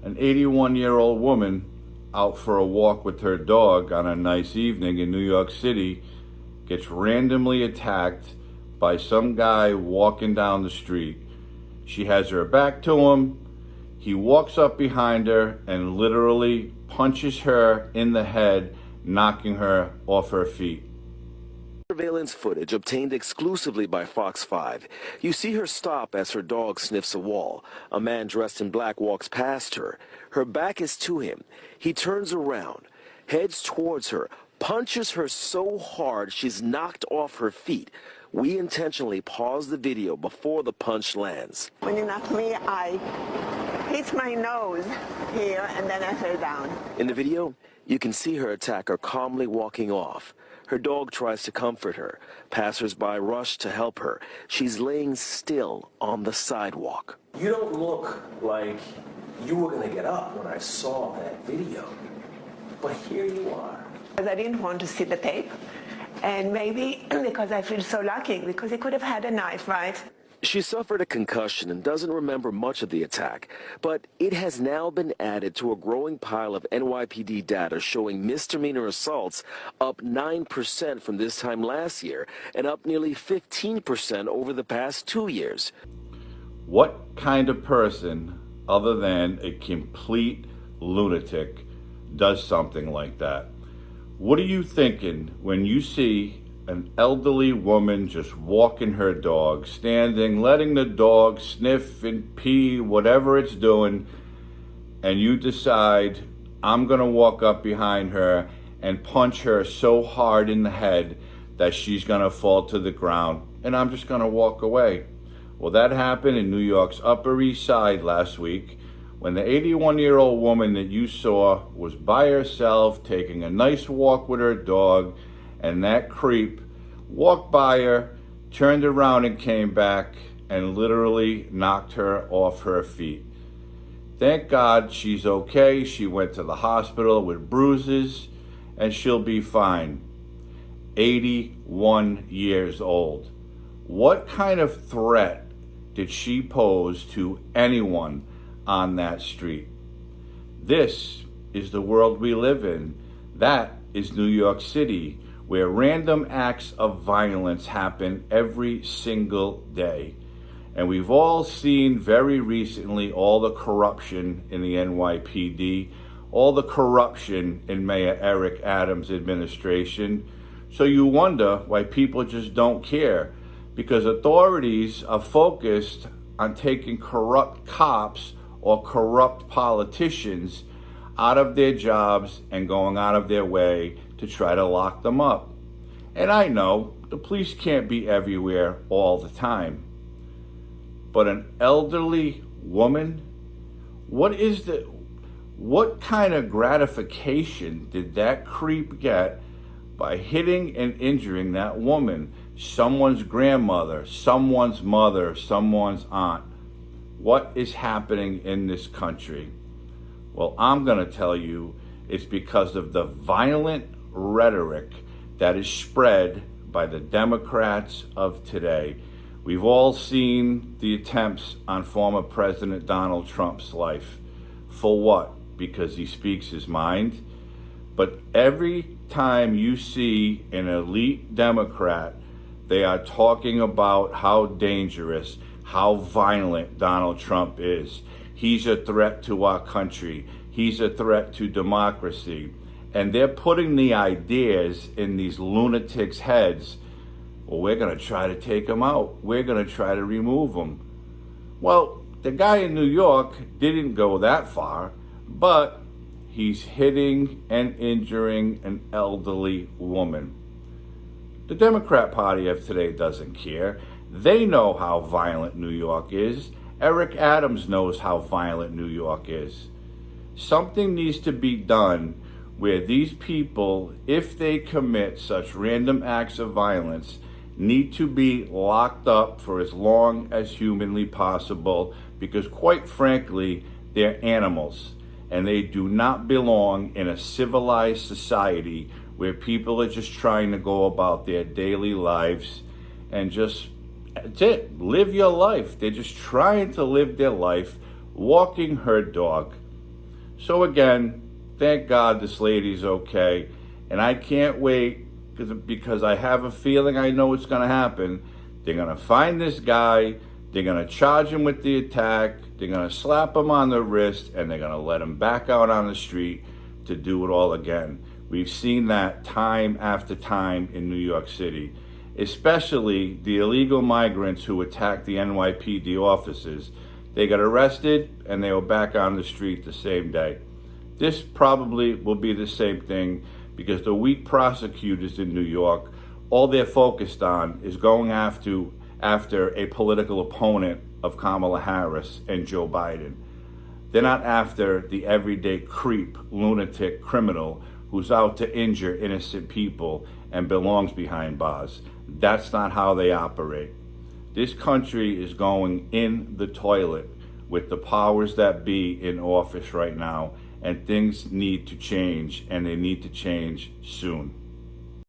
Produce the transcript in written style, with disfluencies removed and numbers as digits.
An 81-year-old woman out for a walk with her dog on a nice evening in New York City gets randomly attacked by some guy walking down the street. She has her back to him. He walks up behind her and literally punches her in the head, knocking her off her feet. Surveillance footage obtained exclusively by Fox 5. You see her stop as her dog sniffs a wall. A man dressed in black walks past her. Her back is to him. He turns around, heads towards her, punches her so hard she's knocked off her feet. We intentionally pause the video before the punch lands. When he knocked me, I hit my nose here and then I fell down. In the video, you can see her attacker calmly walking off. Her dog tries to comfort her. Passers-by rush to help her. She's laying still on the sidewalk. You don't look like you were going to get up when I saw that video. But here you are. I didn't want to see the tape. And maybe because I feel so lucky, because he could have had a knife, right? She suffered a concussion and doesn't remember much of the attack, but it has now been added to a growing pile of NYPD data showing misdemeanor assaults up 9% from this time last year and up nearly 15% over the past 2 years. What kind of person, other than a complete lunatic, does something like that? What are you thinking when you see an elderly woman just walking her dog, standing, letting the dog sniff and pee, whatever it's doing, and you decide, I'm going to walk up behind her and punch her so hard in the head that she's going to fall to the ground, and I'm just going to walk away? Well, that happened in New York's Upper East Side last week, when the 81-year-old woman that you saw was by herself taking a nice walk with her dog, and that creep walked by her, turned around and came back and literally knocked her off her feet. Thank God she's okay. She went to the hospital with bruises and she'll be fine. 81 years old. What kind of threat did she pose to anyone on that street? This is the world we live in. That is New York City, where random acts of violence happen every single day. And we've all seen very recently all the corruption in the NYPD, all the corruption in Mayor Eric Adams' administration. So you wonder why people just don't care, because authorities are focused on taking corrupt cops or corrupt politicians out of their jobs and going out of their way to try to lock them up. And I know the police can't be everywhere all the time. But an elderly woman, what kind of gratification did that creep get by hitting and injuring that woman? Someone's grandmother, someone's mother, someone's aunt. What is happening in this country? Well, I'm going to tell you, it's because of the violent rhetoric that is spread by the Democrats of today. We've all seen the attempts on former President Donald Trump's life. For what? Because he speaks his mind? But every time you see an elite Democrat, they are talking about how dangerous, how violent Donald Trump is. He's a threat to our country. He's a threat to democracy. And they're putting the ideas in these lunatics' heads. Well, we're going to try to take him out. We're going to try to remove him. Well, the guy in New York didn't go that far, but he's hitting and injuring an elderly woman. The Democrat Party of today doesn't care. They know how violent New York is. Eric Adams knows how violent New York is. Something needs to be done where these people, if they commit such random acts of violence, need to be locked up for as long as humanly possible, because quite frankly, they're animals and they do not belong in a civilized society where people are just trying to go about their daily lives and just, that's it, live your life. They're just trying to live their life, walking her dog. So again, thank God this lady's okay. And I can't wait because I have a feeling I know what's going to happen. They're going to find this guy. They're going to charge him with the attack. They're going to slap him on the wrist, and they're going to let him back out on the street to do it all again. We've seen that time after time in New York City, especially the illegal migrants who attacked the NYPD offices. They got arrested, and they were back on the street the same day. This probably will be the same thing because the weak prosecutors in New York, all they're focused on is going after a political opponent of Kamala Harris and Joe Biden. They're not after the everyday creep, lunatic criminal who's out to injure innocent people and belongs behind bars. That's not how they operate. This country is going in the toilet with the powers that be in office right now, and things need to change, and they need to change soon.